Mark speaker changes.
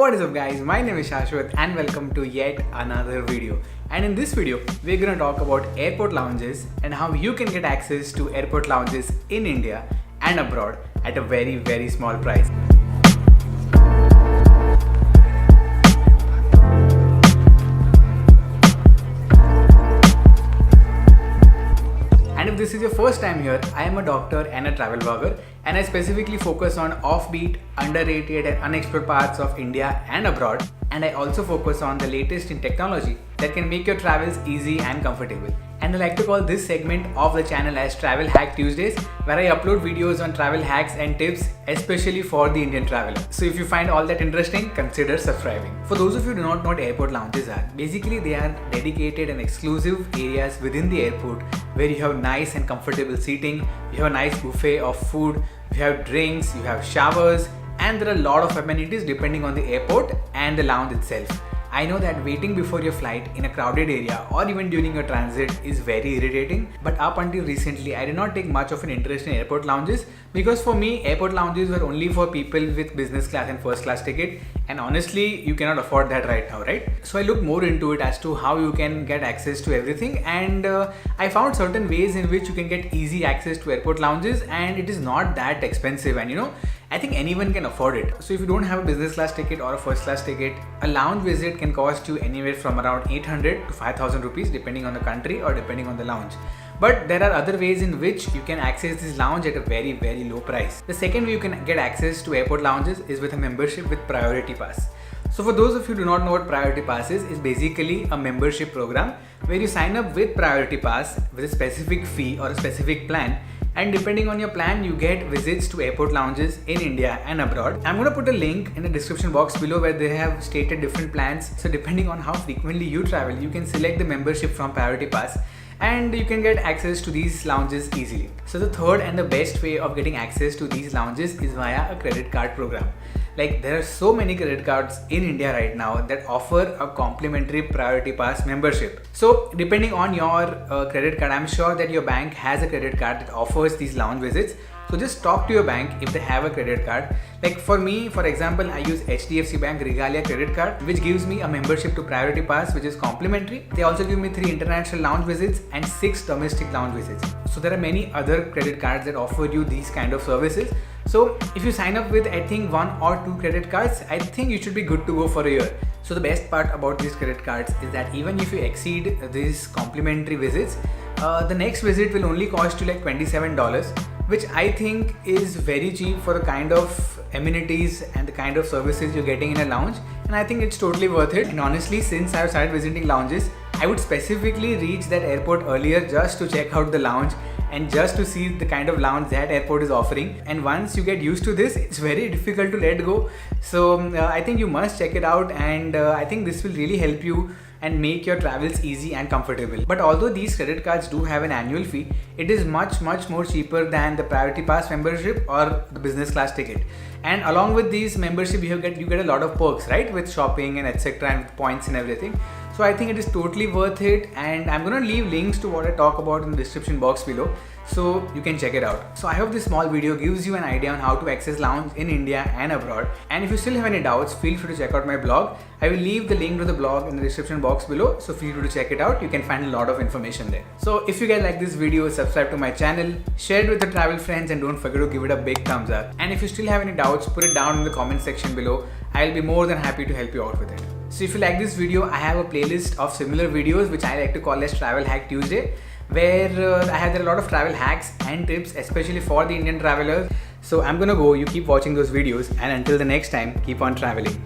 Speaker 1: What is up guys, my name is Shashwat and welcome to yet another video. And in this video, we're gonna talk about airport lounges and how you can get access to airport lounges in India and abroad at a very small price. And if this is your first time here, I am a doctor and a travel blogger, and I specifically focus on offbeat, underrated and unexplored parts of India and abroad. And I also focus on the latest in technology that can make your travels easy and comfortable. And I like to call this segment of the channel as Travel Hack Tuesdays, where I upload videos on travel hacks and tips, especially for the Indian traveler. So if you find all that interesting, consider subscribing. For those of you who do not know what airport lounges are, basically they are dedicated and exclusive areas within the airport where you have nice and comfortable seating, you have a nice buffet of food, you have drinks, you have showers, and there are a lot of amenities depending on the airport and the lounge itself. I know that waiting before your flight in a crowded area or even during your transit is very irritating, but up until recently I did not take much of an interest in airport lounges because for me airport lounges were only for people with business class and first class ticket, and honestly you cannot afford that right now, right? So I looked more into it as to how you can get access to everything, and I found certain ways in which you can get easy access to airport lounges, and it is not that expensive, and I think anyone can afford it. So if you don't have a business class ticket or a first class ticket, a lounge visit can cost you anywhere from around 800 to 5,000 rupees depending on the country or depending on the lounge. But there are other ways in which you can access this lounge at a very low price. The second way you can get access to airport lounges is with a membership with Priority Pass. So for those of you who do not know what Priority Pass is basically a membership program where you sign up with Priority Pass with a specific fee or a specific plan, and depending on your plan you get visits to airport lounges in India and abroad. I'm going to put a link in the description box below where they have stated different plans. So depending on how frequently you travel, you can select the membership from Priority Pass and you can get access to these lounges easily. So the third and the best way of getting access to these lounges is via a credit card program. Like there are so many credit cards in India right now that offer a complimentary Priority Pass membership. So depending on your credit card, I'm sure that your bank has a credit card that offers these lounge visits. So just talk to your bank if they have a credit card. Like for me, for example, I use HDFC Bank Regalia credit card, which gives me a membership to Priority Pass, which is complimentary. They also give me 3 international lounge visits and 6 domestic lounge visits. So there are many other credit cards that offer you these kind of services. So if you sign up with I think 1 or 2 credit cards, I think you should be good to go for a year. So the best part about these credit cards is that even if you exceed these complimentary visits, the next visit will only cost you like $27, which I think is very cheap for the kind of amenities and the kind of services you're getting in a lounge, and I think it's totally worth it. And honestly, since I've started visiting lounges, I would specifically reach that airport earlier just to check out the lounge and just to see the kind of lounge that airport is offering. And once you get used to this, it's very difficult to let go. So I think you must check it out, and I think this will really help you and make your travels easy and comfortable. But although these credit cards do have an annual fee, it is much more cheaper than the Priority Pass membership or the business class ticket. And along with these membership, you get a lot of perks, right, with shopping and etc. and with points and everything. So I think it is totally worth it, and I'm gonna leave links to what I talk about in the description box below, so you can check it out. So I hope this small video gives you an idea on how to access lounge in India and abroad. And if you still have any doubts, feel free to check out my blog. I will leave the link to the blog in the description box below, so feel free to check it out. You can find a lot of information there. So if you guys like this video, subscribe to my channel, share it with your travel friends, and don't forget to give it a big thumbs up. And if you still have any doubts, put it down in the comment section below. I'll be more than happy to help you out with it. So if you like this video, I have a playlist of similar videos which I like to call as Travel Hack Tuesday, where I have a lot of travel hacks and tips, especially for the Indian travelers. So I'm gonna go, you keep watching those videos, and until the next time, keep on traveling.